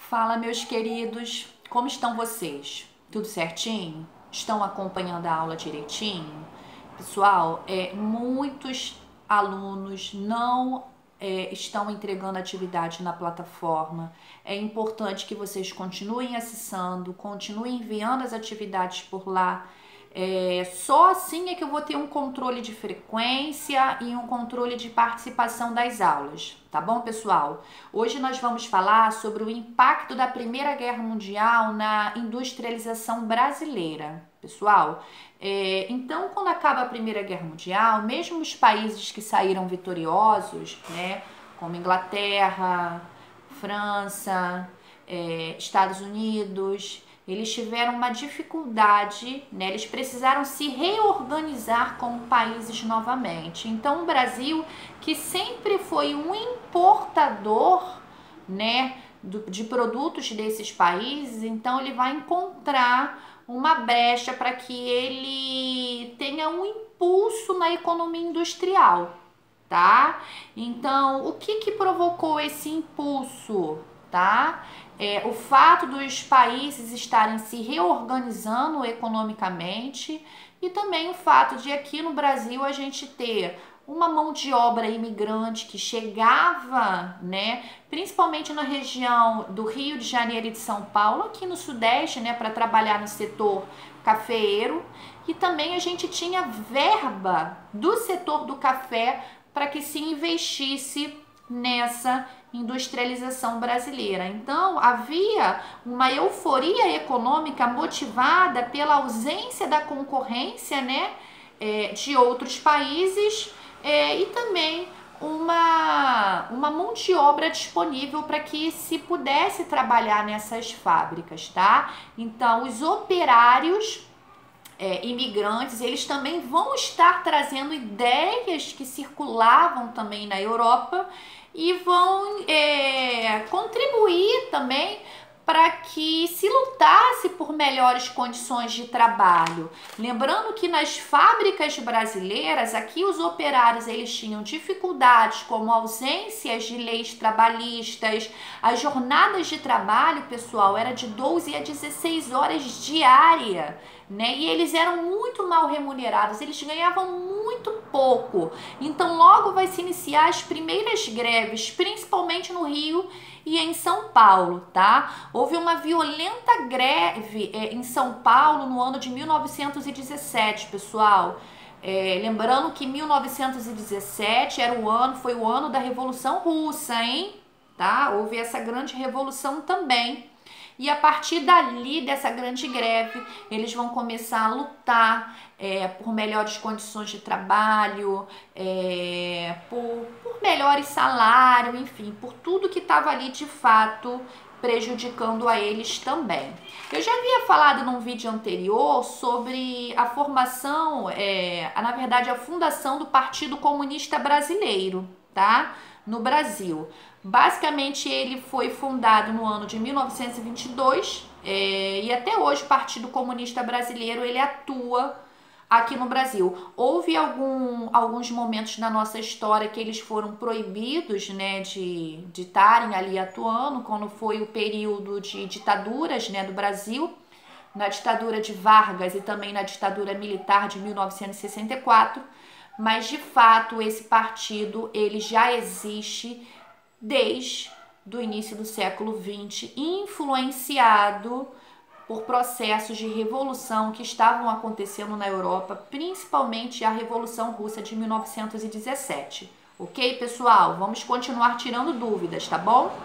Fala, meus queridos, como estão vocês? Tudo certinho? Estão acompanhando a aula direitinho? Pessoal, muitos alunos não estão entregando atividade na plataforma. É importante que vocês continuem acessando, continuem enviando as atividades por lá. Só assim é que eu vou ter um controle de frequência e um controle de participação das aulas, tá bom, pessoal? Hoje nós vamos falar sobre o impacto da Primeira Guerra Mundial na industrialização brasileira, pessoal. Então, quando acaba a Primeira Guerra Mundial, mesmo os países que saíram vitoriosos, né, como Inglaterra, França, Estados Unidos, eles tiveram uma dificuldade, né? Eles precisaram se reorganizar como países novamente. Então, o Brasil, que sempre foi um importador, né, de produtos desses países, então ele vai encontrar uma brecha para que ele tenha um impulso na economia industrial, tá? Então, o que provocou esse impulso, tá? O fato dos países estarem se reorganizando economicamente e também o fato de aqui no Brasil a gente ter uma mão de obra imigrante que chegava, né, principalmente na região do Rio de Janeiro e de São Paulo, aqui no Sudeste, né, para trabalhar no setor cafeeiro, e também a gente tinha verba do setor do café para que se investisse nessa industrialização brasileira. Então, havia uma euforia econômica motivada pela ausência da concorrência, né, de outros países e também uma mão de obra disponível para que se pudesse trabalhar nessas fábricas, tá? Então, os operários imigrantes, eles também vão estar trazendo ideias que circulavam também na Europa e vão contribuir também para que se lutasse por melhores condições de trabalho. Lembrando que nas fábricas brasileiras, aqui os operários eles tinham dificuldades como ausências de leis trabalhistas, as jornadas de trabalho, pessoal, era de 12 a 16 horas diária, né? E eles eram muito mal remunerados, eles ganhavam muito pouco. Então logo vai se iniciar as primeiras greves, principalmente no Rio e em São Paulo, tá? Houve uma violenta greve em São Paulo no ano de 1917, pessoal. Lembrando que 1917 foi o ano da Revolução Russa, hein? Tá? Houve essa grande revolução também. E a partir dali, dessa grande greve, eles vão começar a lutar por melhores condições de trabalho, por melhores salários, enfim, por tudo que estava ali de fato prejudicando a eles também. Eu já havia falado num vídeo anterior sobre a formação, na verdade a fundação do Partido Comunista Brasileiro, tá? No Brasil. Basicamente ele foi fundado no ano de 1922 e até hoje o Partido Comunista Brasileiro ele atua aqui no Brasil. Houve alguns momentos na nossa história que eles foram proibidos, né, de estarem ali atuando, quando foi o período de ditaduras, né, do Brasil, na ditadura de Vargas e também na ditadura militar de 1964, mas de fato esse partido ele já existe desde o início do século XX, influenciado por processos de revolução que estavam acontecendo na Europa, principalmente a Revolução Russa de 1917. Ok, pessoal? Vamos continuar tirando dúvidas, tá bom?